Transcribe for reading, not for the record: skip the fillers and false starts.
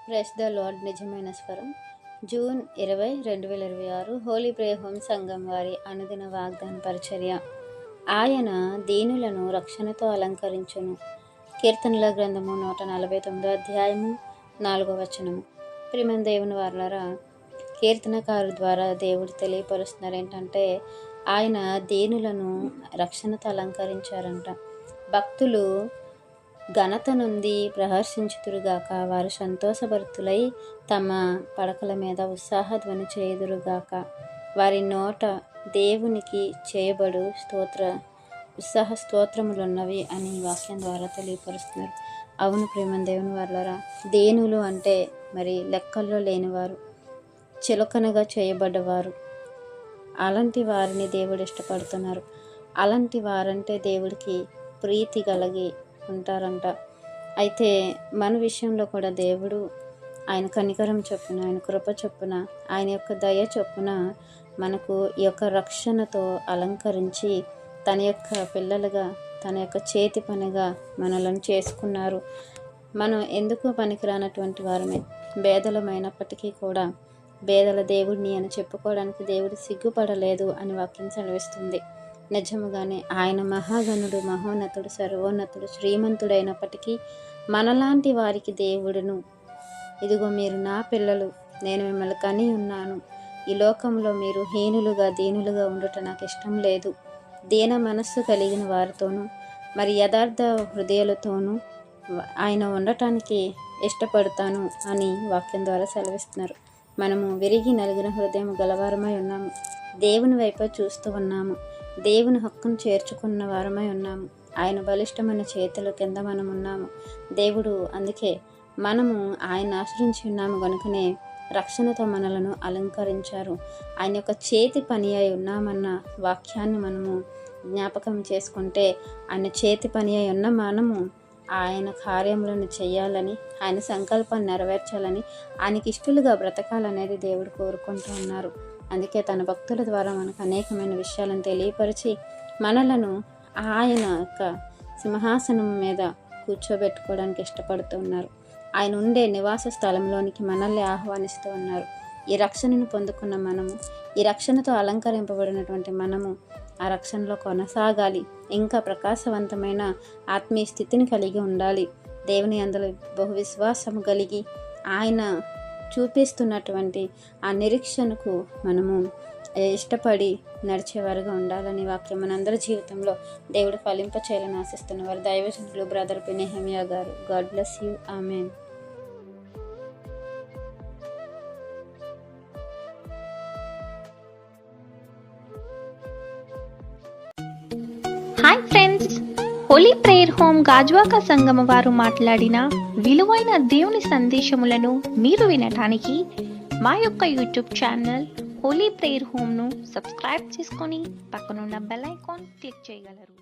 Press the lord నిజమైన స్వరం June 20, 2026 Holi prayer home సంఘం వారి అనుదిన వాగ్దాన పరిచర్య. ఆయన దీనులను రక్షణతో అలంకరించును. కీర్తనల గ్రంథము 149 అధ్యాయము 4వ వచనము. ప్రియమైన దేవుని వారలారా, కీర్తనకారు ద్వారా దేవుడు తెలియపరుస్తున్నారు ఏంటంటే ఆయన దీనులను రక్షణతో అలంకరించారంట. భక్తులు ఘనత నుండి ప్రహర్షించుదురుగాక, వారు సంతోషభరితులై తమ పడకల మీద ఉత్సాహధ్వని చేయుదురుగాక. వారి నోట దేవునికి చేయబడు ఉత్సాహ స్తోత్రములున్నవి అని వాక్యం ద్వారా తెలియపరుస్తున్నారు. అవును ప్రియమైన దేవుని వారలారా, దేనులు అంటే మరి లెక్కల్లో లేనివారు, చిలకనగా చేయబడ్డవారు. అలాంటి వారిని దేవుడు ఇష్టపడుతున్నారు. అలాంటి వారంటే దేవుడికి ప్రీతి కలిగి ఉంటారంట. అయితే మన విషయంలో కూడా దేవుడు ఆయన కనికరం చొప్పున, ఆయన కృప చొప్పున, ఆయన యొక్క దయ చొప్పున మనకు ఈ యొక్క రక్షణతో అలంకరించి తన యొక్క పిల్లలుగా, తన యొక్క చేతి పనిగా మనలను చేసుకున్నారు. మనం ఎందుకు పనికిరానటువంటి వారమే, భేదలమైనప్పటికీ కూడా భేదల దేవుడిని అని చెప్పుకోవడానికి దేవుడు సిగ్గుపడలేదు అని వాక్యం సెలవిస్తుంది. నిజముగానే ఆయన మహాగణుడు, మహోన్నతుడు, సర్వోన్నతుడు, శ్రీమంతుడైనప్పటికీ మనలాంటి వారికి దేవుడును, ఇదిగో మీరు నా పిల్లలు, నేను మిమ్మల్ని కని ఉన్నాను, ఈ లోకంలో మీరు హీనులుగా దీనులుగా ఉండుట నాకు ఇష్టం లేదు, దీన మనస్సు కలిగిన వారితోనూ మరి యథార్థ హృదయాలతోనూ ఆయన ఉండటానికి ఇష్టపడతాను అని వాక్యం ద్వారా సెలవిస్తున్నారు. మనము విరిగి నలిగిన హృదయం గలవారమై ఉన్నాము. దేవుని వైపు చూస్తూ ఉన్నాము. దేవుని హక్కును చేర్చుకున్న వారమై ఉన్నాము. ఆయన బలిష్టమైన చేతుల కింద మనం ఉన్నాము. దేవుడు అందుకే మనము ఆయన ఆశ్రయించి ఉన్నాము కనుకనే రక్షణతో మనలను అలంకరించారు. ఆయన యొక్క చేతి పని అయి ఉన్నామన్న వాక్యాన్ని మనము జ్ఞాపకం చేసుకుంటే, ఆయన చేతి పని అయి ఉన్న మనము ఆయన కార్యములను చేయాలని, ఆయన సంకల్పాన్ని నెరవేర్చాలని, ఆయనకి ఇష్టలుగా బ్రతకాలనేది దేవుడు కోరుకుంటూ ఉన్నారు. అందుకే తన భక్తుల ద్వారా మనకు అనేకమైన విషయాలను తెలియపరిచి మనలను ఆయన యొక్క సింహాసనం మీద కూర్చోబెట్టుకోవడానికి ఇష్టపడుతూ ఉన్నారు. ఆయన ఉండే నివాస స్థలంలోనికి మనల్ని ఆహ్వానిస్తూ ఉన్నారు. ఈ రక్షణను పొందుకున్న మనము, ఈ రక్షణతో అలంకరింపబడినటువంటి మనము ఆ రక్షణలో కొనసాగాలి. ఇంకా ప్రకాశవంతమైన ఆత్మీయ స్థితిని కలిగి ఉండాలి. దేవుని అందులో బహు విశ్వాసము కలిగి ఆయన చూపిస్తున్నటువంటి ఆ నిరీక్షణకు మనము ఇష్టపడి నడిచేవారుగా ఉండాలని వాక్యం మనందరి జీవితంలో దేవుడు ఫలింపచేయాలని ఆశిస్తున్నవారు దైవజనులు బ్రదర్ నెహెమియా గారు. God bless you. Amen. Hi friends, Holi prayer home Gajuwaka సంగమ వారు మాట్లాడిన విలువైన దేవుని సందేశములను మీరు వినటానికి మా యొక్క యూట్యూబ్ ఛానల్ హోలీ ప్రేయర్ హోమ్ను సబ్స్క్రైబ్ చేసుకొని పక్కనున్న బెల్ ఐకాన్ క్లిక్ చేయగలరు.